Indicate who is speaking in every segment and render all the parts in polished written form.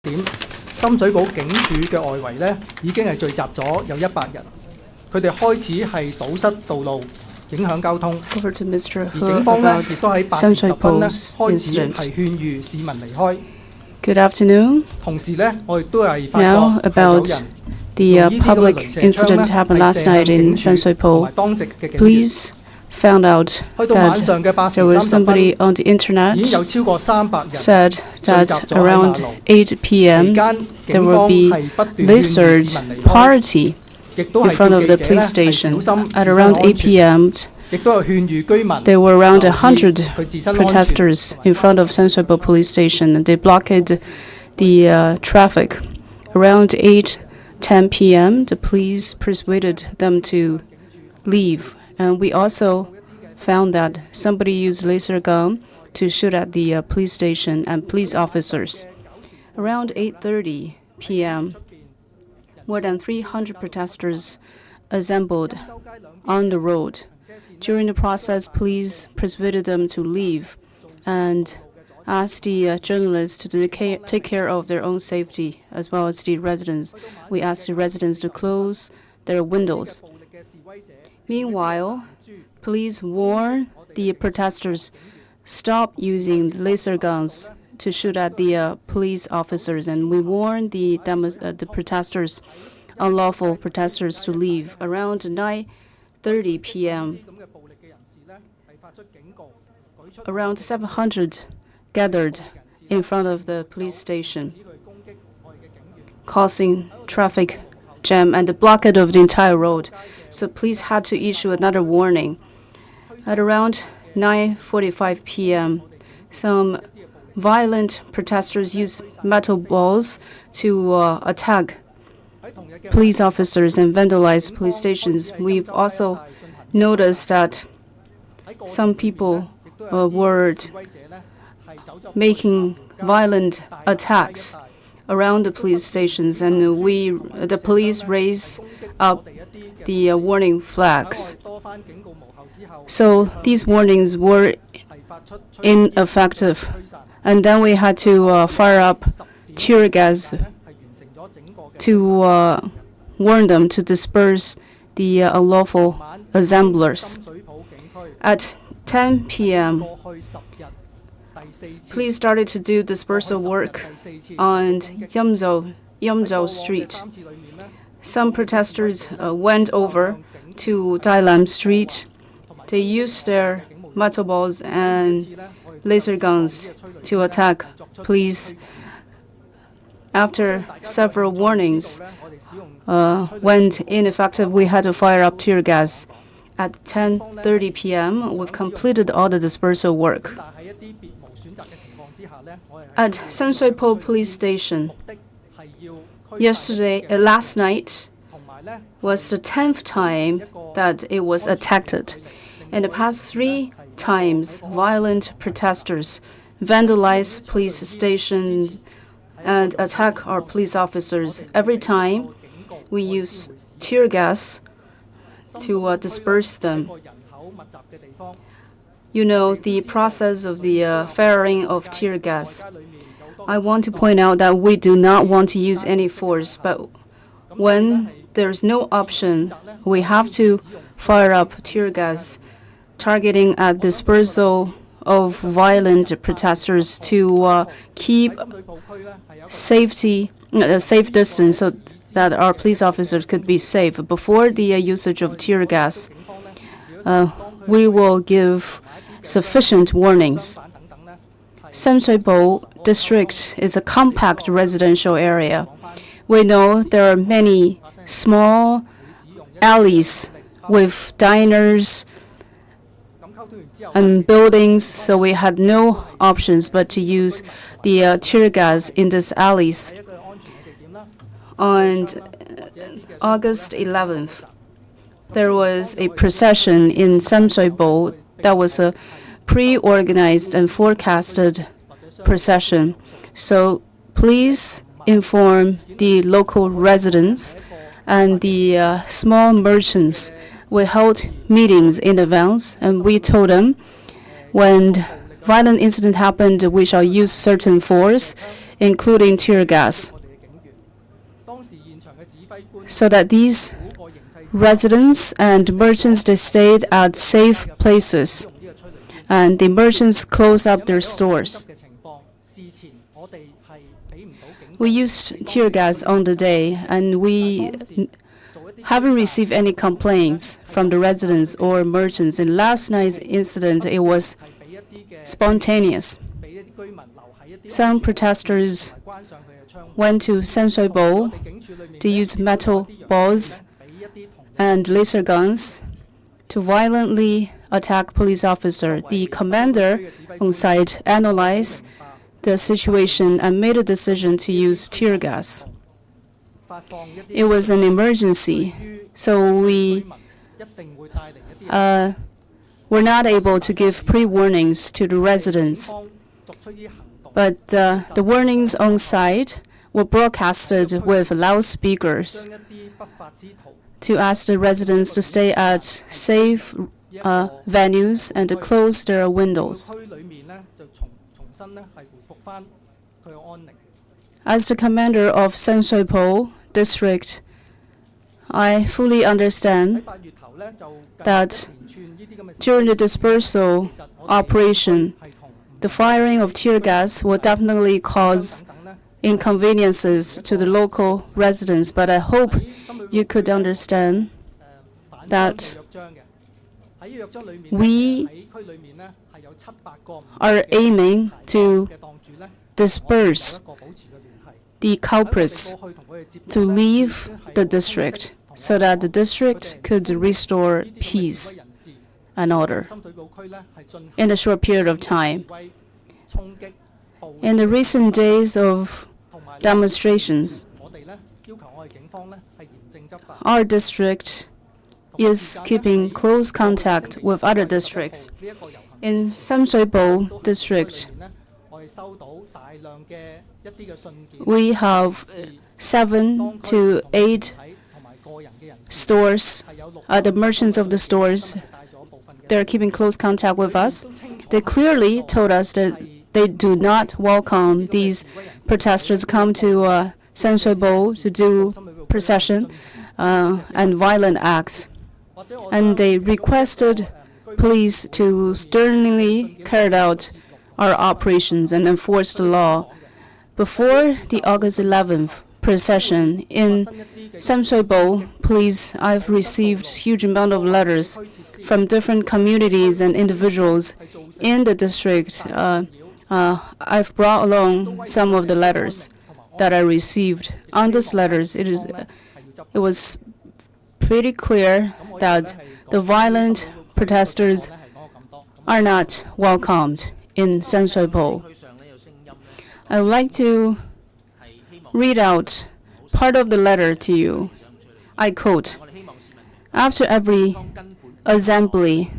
Speaker 1: 點，深水埗警署嘅外圍呢已經係聚集咗有100人，佢哋開始係堵塞道路，影響交通。而警方呢亦都喺8時10分呢開始係勸喻市民離開。
Speaker 2: Good afternoon.
Speaker 1: 同時呢，我亦都係發覺
Speaker 2: Now about the public incident happened last night in Sansoipo. Police found out that there was somebody on the internet said that around 8 p.m. there will be lizard party in front of the police station. At around 8 p.m. there were around 100 protesters in front of Sansoipo police station. They blocked the traffic. Around 8:10 p.m. the police persuaded them to leave. And we also found that somebody used laser gun to shoot at the police station and police officers. Around 8:30 p.m., more than 300 protesters assembled on the road. During the process, police persuaded them to leave and asked the journalists to take care of their own safety as well as the residents. We asked the residents to close their windows. Meanwhile, police warned the protesters stop using laser guns to shoot at the police officers, and we warned the protesters, unlawful protesters, to leave. Around 9:30 p.m., around 700 gathered in front of the police station, causing traffic jam and the blockade of the entire road. So police had to issue another warning. At around 9:45 p.m., some violent protesters used metal balls to attack police officers and vandalize police stations. We've also noticed that some people were making violent attacks around the police stations, and the police raised up the warning flags. So these warnings were ineffective, and then we had to fire up tear gas to warn them to disperse the unlawful assemblers. At 10 p.m., police started to do dispersal work on Yamzhou Street. Some protesters went over to Dailam Street. They used their metal balls and laser guns to attack police. After several warnings went ineffective, we had to fire up tear gas. At 10:30 p.m., we've completed all the dispersal work. At Sansoipo Police Station, last night was the 10th time that it was attacked. In the past 3 times, violent protesters vandalized police stations and attack our police officers. Every time, we use tear gas to disperse them. You know the process of the firing of tear gas. I want to point out that we do not want to use any force, but when there's no option, we have to fire up tear gas, targeting at dispersal of violent protesters to keep safe distance so that our police officers could be safe. Before the usage of tear gas, we will give sufficient warnings. Sansoipo district is a compact residential area. We know there are many small alleys with diners and buildings, so we had no options but to use the tear gas in these alleys. On August 11th, there was a procession in Sansoipo that was a pre-organized and forecasted procession. So please inform the local residents and the small merchants. We held meetings in advance, and we told them when violent incident happened, we shall use certain force, including tear gas, so that these residents and merchants, they stayed at safe places, and the merchants closed up their stores. We used tear gas on the day, and we haven't received any complaints from the residents or merchants. In last night's incident, it was spontaneous. Some protesters went to San Shui Po to use metal balls and laser guns to violently attack police officer. The commander on site analyzed the situation and made a decision to use tear gas. It was an emergency, so we were not able to give pre-warnings to the residents. But the warnings on site were broadcasted with loudspeakers to ask the residents to stay at safe venues and to close their windows. As the commander of San Shui Po district, I fully understand that during the dispersal operation, the firing of tear gas will definitely cause inconveniences to the local residents, but I hope you could understand that we are aiming to disperse the culprits to leave the district so that the district could restore peace and order in a short period of time. In the recent days of demonstrations, our district is keeping close contact with other districts. In San Shui Po district, we have 7 to 8 stores. The merchants of the stores, they're keeping close contact with us. They clearly told us that they do not welcome these protesters come to San Shui Po to do procession and violent acts. And they requested police to sternly carry out our operations and enforce the law. Before the August 11th procession in San Shui Po, police, I've received huge amount of letters from different communities and individuals in the district. I've brought along some of the letters that I received. On these letters, it was pretty clear that the violent protesters are not welcomed in San Shui Po. I would like to read out part of the letter to you. I quote, "After every assembly,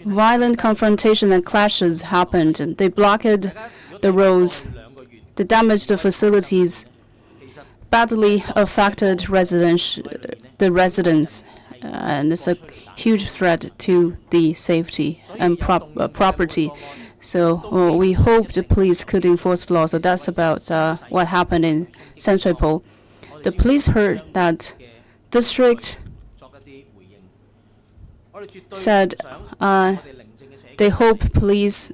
Speaker 2: violent confrontation and clashes happened. They blockaded the roads, they damaged the facilities, badly affected the residents, and it's a huge threat to the safety and property. So we hope the police could enforce the law." So that's about what happened in San Shui Po. The police heard that district said they hope police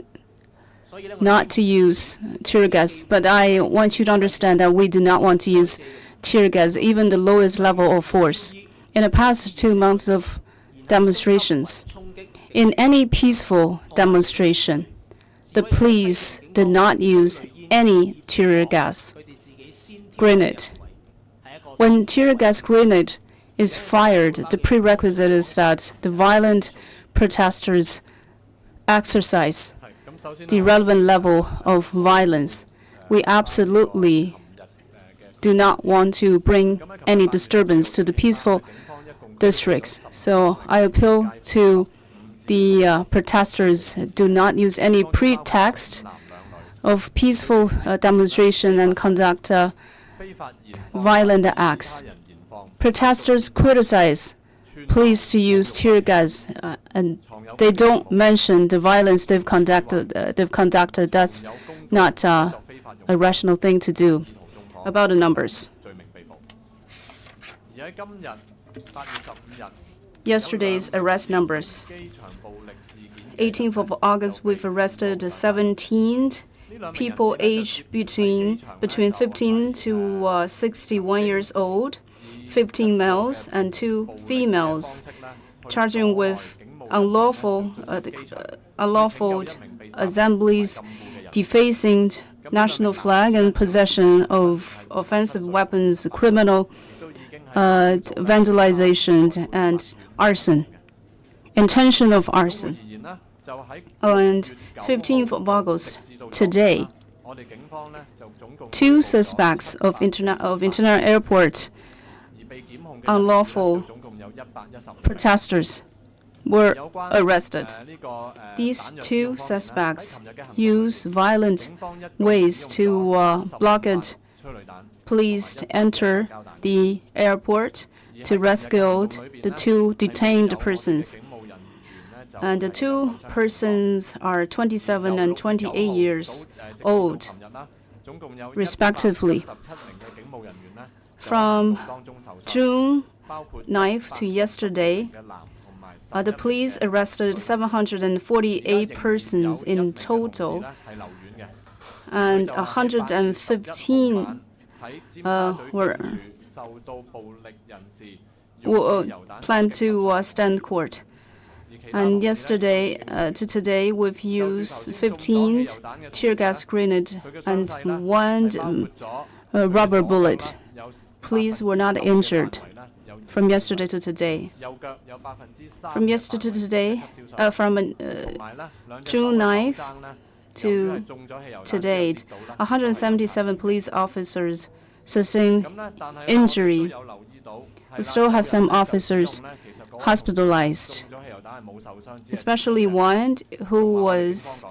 Speaker 2: not to use tear gas, but I want you to understand that we do not want to use tear gas, even the lowest level of force. In the past 2 months of demonstrations, in any peaceful demonstration, the police did not use any tear gas grenade. When tear gas grenade is fired, the prerequisite is that the violent protesters exercise the relevant level of violence. We absolutely do not want to bring any disturbance to the peaceful districts. So I appeal to the protesters, do not use any pretext of peaceful demonstration and conduct violent acts. Protesters criticize police to use tear gas and they don't mention the violence they've conducted. That's not a rational thing to do. About the numbers. Yesterday's arrest numbers. 18th of August, we've arrested 17 people aged between 15 to 61 years old, 15 males and 2 females, charging with unlawful assemblies, defacing national flag, and possession of offensive weapons, criminal vandalization, and arson, intention of arson. On 15th of August, today, 2 suspects of International Airport unlawful protesters were arrested. These 2 suspects used violent ways to blockade police to enter the airport to rescue the 2 detained persons. And the 2 persons are 27 and 28 years old, respectively. From June 9th to yesterday, the police arrested 748 persons in total, and 115 were planned to stand court. And yesterday to today, we've used 15 tear gas grenades and 1 rubber bullet. Police were not injured from yesterday to today. From yesterday to today, from June 9th to today, 177 police officers sustained injury. We still have some officers hospitalized, especially one who was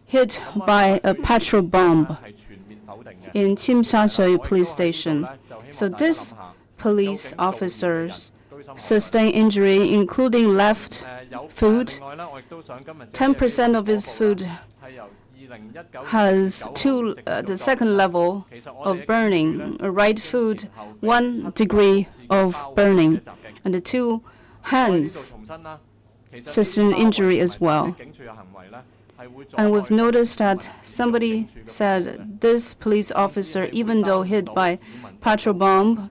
Speaker 2: hit by a petrol bomb in Tsimsha police station. So this police officers sustained injury, including left foot. 10% of his foot has the second level of burning. Right foot, 1 degree of burning, and the 2 hands sustained injury as well. And we've noticed that somebody said this police officer, even though hit by petrol bomb,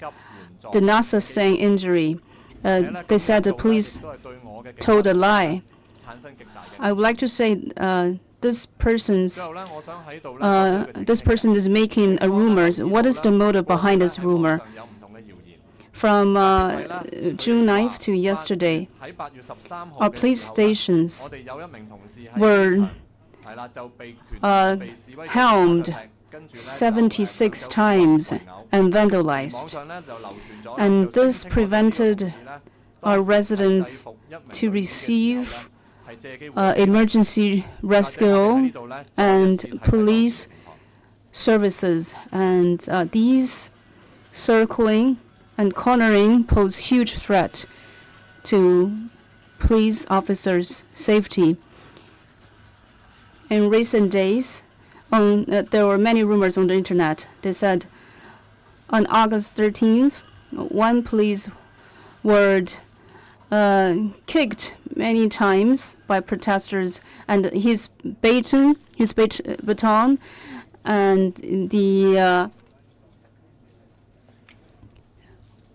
Speaker 2: did not sustain injury. They said the police told a lie. I would like to say this person is making a rumor. What is the motive behind this rumor? From June 9th to yesterday, our police stations were helmed 76 times and vandalized. And this prevented our residents to receive emergency rescue and police services. And these circling and cornering pose huge threat to police officers' safety. In recent days, there were many rumors on the internet. They said on August 13th, 1 police was kicked many times by protesters, and his baton, and the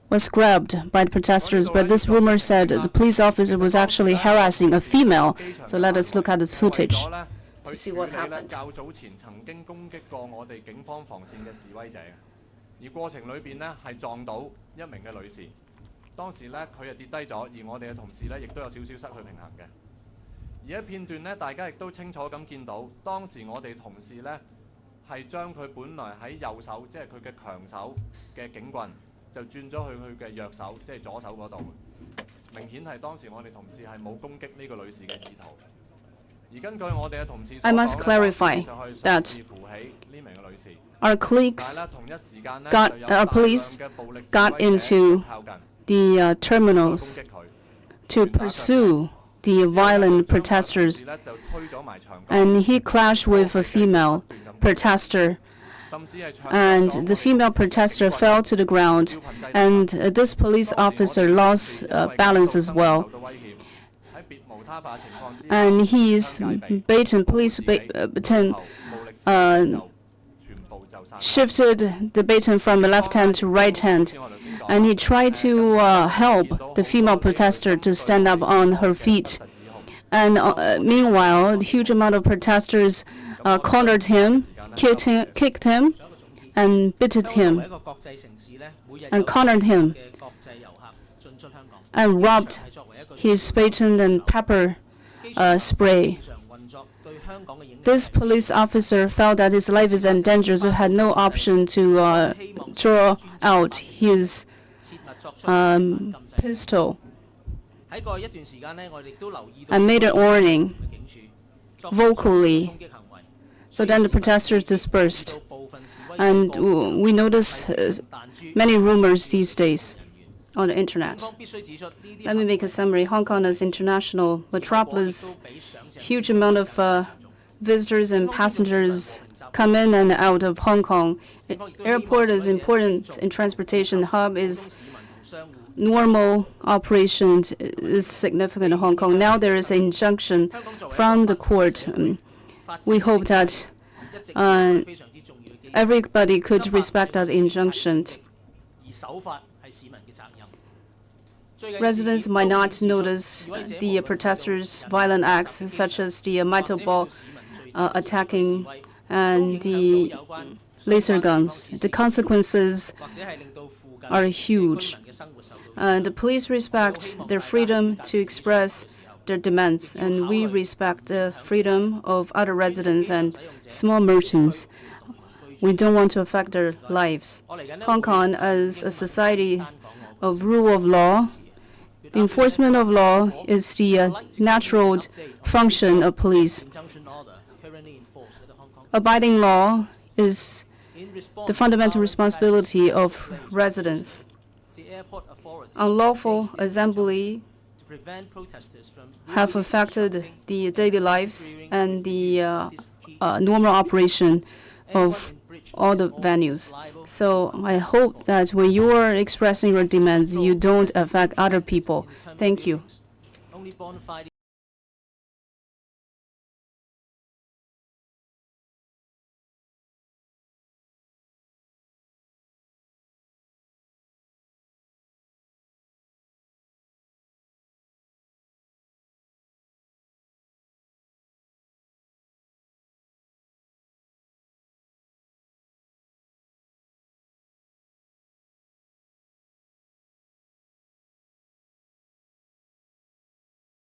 Speaker 2: was grabbed by the protesters. But this rumor said the police officer was actually harassing a female. So let us look at this footage to see what happened.
Speaker 3: 而過程裏邊呢，係撞到一名嘅女士，當時呢，佢跌低咗，而我哋嘅同事呢，亦都有少少失去平衡嘅。而喺片段呢，大家亦都清楚咁見到，當時我哋同事呢，係將佢本來喺右手，即係佢嘅強手嘅警棍，就轉咗去佢嘅弱手，即係左手嗰度。明顯係當時我哋同事係冇攻擊呢個女士嘅意圖。而根據我哋嘅同事所講，
Speaker 2: I must clarify that our colleagues our police got into the terminals to pursue the violent protesters, and he clashed with a female protester, and the female protester fell to the ground, and this police officer lost balance as well. And his police baton shifted the baton from the left hand to right hand, and he tried to help the female protester to stand up on her feet. And meanwhile, the huge amount of protesters cornered him, kicked him, and bit him, and cornered him, and robbed his baton and pepper spray. This police officer felt that his life is in danger, so had no option to draw out his pistol and made an warning vocally. So then the protesters dispersed. And we notice many rumors these days on the internet. Let me make a summary. Hong Kong is international metropolis. Huge amount of visitors and passengers come in and out of Hong Kong. Airport is important in transportation. Hub is normal operation is significant in Hong Kong. Now there is an injunction from the court. We hope that everybody could respect that injunction. Residents might not notice the protesters' violent acts, such as the metal ball attacking and the laser guns. The consequences are huge. The police respect their freedom to express their demands, and we respect the freedom of other residents and small merchants. We don't want to affect their lives. Hong Kong, as a society of rule of law, the enforcement of law is the natural function of police. Abiding law is the fundamental responsibility of residents. Unlawful assembly have affected the daily lives and the normal operation of all the venues. So I hope that when you are expressing your demands, you don't affect other people. Thank you.